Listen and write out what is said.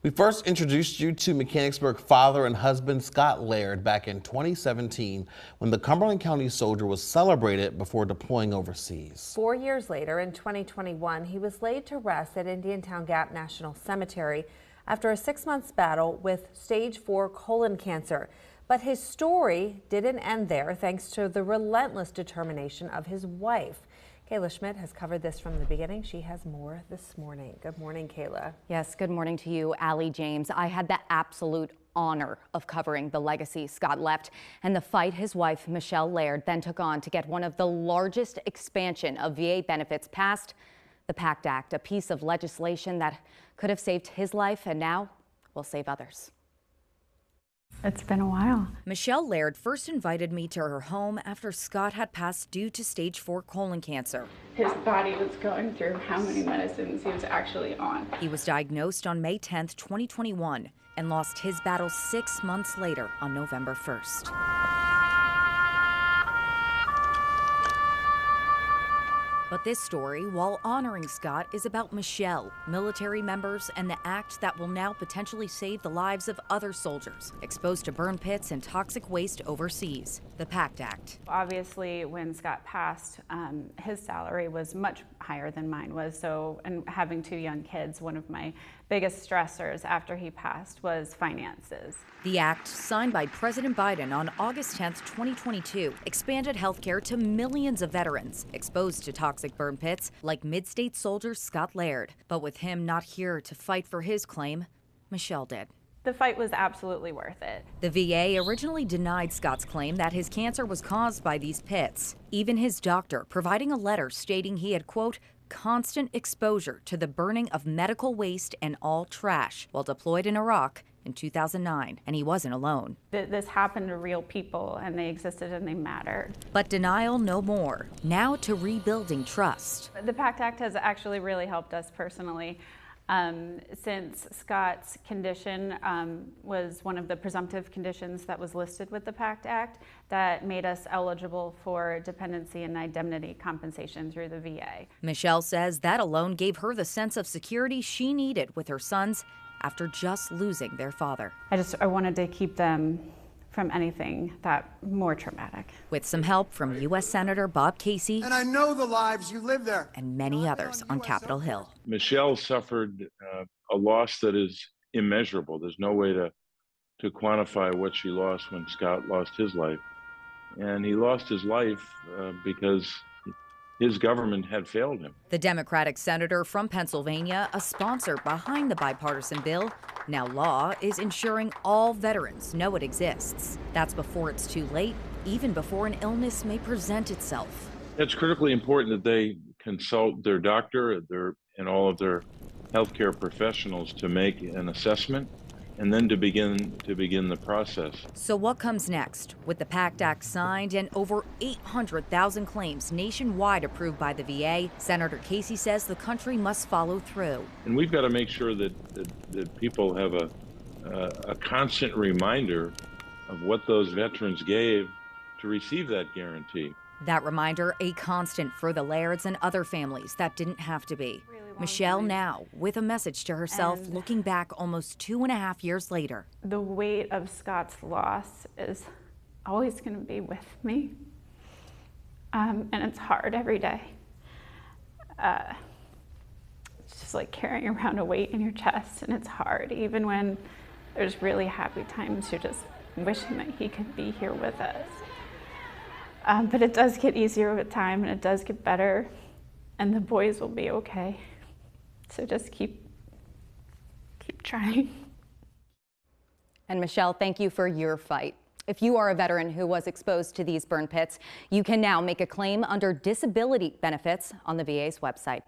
We first introduced you to Mechanicsburg father and husband Scott Laird back in 2017 when the Cumberland County soldier was celebrated before deploying overseas. 4 years later, in 2021, he was laid to rest at Indiantown Gap National Cemetery after a 6-month battle with stage 4 colon cancer. But his story didn't end there thanks to the relentless determination of his wife. Kayla Schmidt has covered this from the beginning. She has more this morning. Good morning, Kayla. Yes, good morning to you, Allie James. I had the absolute honor of covering the legacy Scott left and the fight his wife, Michelle Laird, then took on to get one of the largest expansion of VA benefits passed, the Pact Act, a piece of legislation that could have saved his life and now will save others. It's been a while. Michelle Laird first invited me to her home after Scott had passed due to stage 4 colon cancer. His body was going through how many medicines he was actually on. He was diagnosed on May 10th, 2021, and lost his battle 6 months later on November 1st. But this story, while honoring Scott, is about Michelle, military members, and the act that will now potentially save the lives of other soldiers exposed to burn pits and toxic waste overseas, the Pact Act. Obviously, when Scott passed, his salary was much higher than mine was. So, and having 2 young kids, one of my biggest stressors after he passed was finances. The act, signed by President Biden on August 10th, 2022, expanded health care to millions of veterans exposed to toxic burn pits like Midstate Soldiers Scott Laird. But with him not here to fight for his claim, Michelle did. The fight was absolutely worth it. The VA originally denied Scott's claim that his cancer was caused by these pits. Even his doctor providing a letter stating he had, quote, constant exposure to the burning of medical waste and all trash while deployed in Iraq in 2009, and he wasn't alone. This happened to real people, and they existed and they mattered. But denial no more. Now to rebuilding trust. The Pact Act has actually really helped us personally. Since Scott's condition was one of the presumptive conditions that was listed with the Pact Act, that made us eligible for dependency and indemnity compensation through the VA. Michelle says that alone gave her the sense of security she needed with her sons after just losing their father. I wanted to keep them from anything that more traumatic. With some help from U.S. Senator Bob Casey. And I know the lives you live there. And many others on Capitol Hill. Michelle suffered a loss that is immeasurable. There's no way to quantify what she lost when Scott lost his life. And he lost his life because his government had failed him. The Democratic senator from Pennsylvania, a sponsor behind the bipartisan bill, now law, is ensuring all veterans know it exists. That's before it's too late, even before an illness may present itself. It's critically important that they consult their doctor and all of their healthcare professionals to make an assessment and then to begin the process. So what comes next? With the Pact Act signed and over 800,000 claims nationwide approved by the VA, Senator Casey says the country must follow through. And we've got to make sure that people have a constant reminder of what those veterans gave to receive that guarantee. That reminder a constant for the Lairds and other families that didn't have to be. Michelle now with a message to herself, looking back almost 2.5 years later. The weight of Scott's loss is always going to be with me. And it's hard every day. It's just like carrying around a weight in your chest, and it's hard. Even when there's really happy times, you're just wishing that he could be here with us. But it does get easier with time, and it does get better, and the boys will be okay. So just keep trying. And Michelle, thank you for your fight. If you are a veteran who was exposed to these burn pits, you can now make a claim under disability benefits on the VA's website.